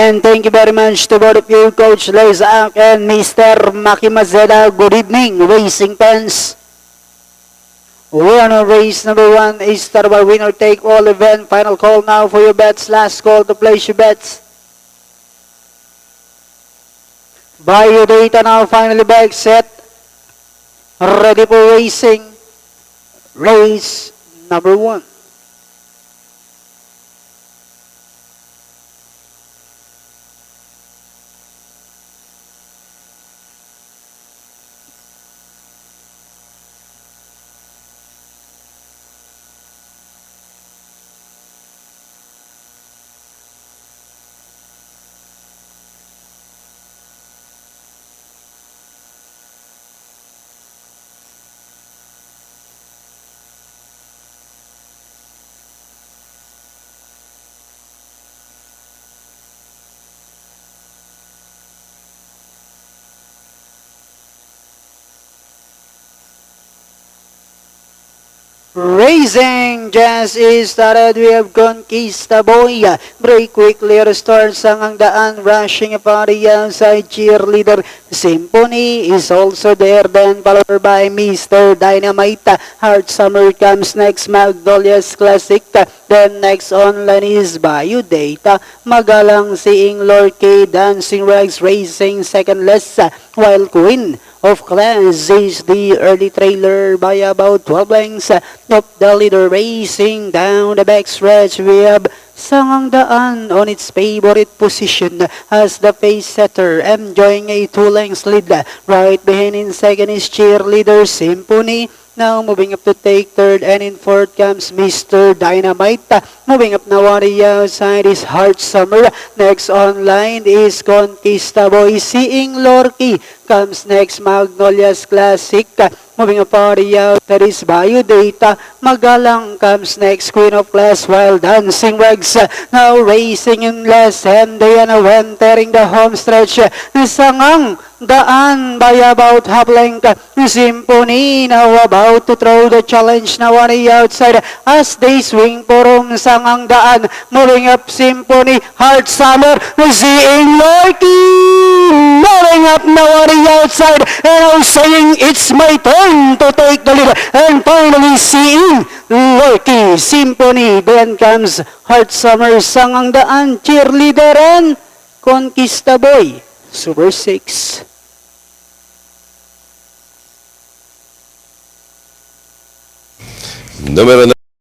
And thank you very much to both of you, Coach Lezak and Mr. Maki Mazeda. Good evening, racing fans. We're on race number 1, a Star Bar winner take all event. Final call now for your bets. Last call to place your bets. Buy your data now, finally back set. Ready for racing. Race number 1. Racing just is started. We have Conquista Boy. Break quickly restarts ang daan. Rushing upon the outside cheerleader. Symphony is also there. Then followed by Mr. Dynamite. Heart Summer comes next. Magnolia's Classic. Then next online is Bayou Data. Magalang seeing Lorky. Dancing Rags Racing second less. While Queen of Class is the early trailer by about 12 lengths of the leader. Racing down the backstretch. We have Sangang Daan on its favorite position as the pace setter, enjoying a 2 lengths lead. Right behind in second is Cheerleader Symphony. Now moving up to take third, and in fourth comes Mr. Dynamite. Moving up now on the outside is Heart Summer. Next online is Conquista Boy. Seeing Lorky comes next. Magnolia's Classic. Moving up on the outside is Bayou Data. Magalang comes next. Queen of Class, while Dancing Rags now racing in last, and Diana entering the home stretch. Sangang Daan by about half length. Symphony now about to throw the challenge now on the outside as they swing for Sangang Daan. Moving up Symphony, Heart Summer, seeing Lorky moving up now on the outside, and I'm saying it's my turn to take the lead, and finally seeing Lorky, Symphony, then comes Heart Summer, Sangang Daan, Cheerleader, and Conquista Boy. Super 6. Número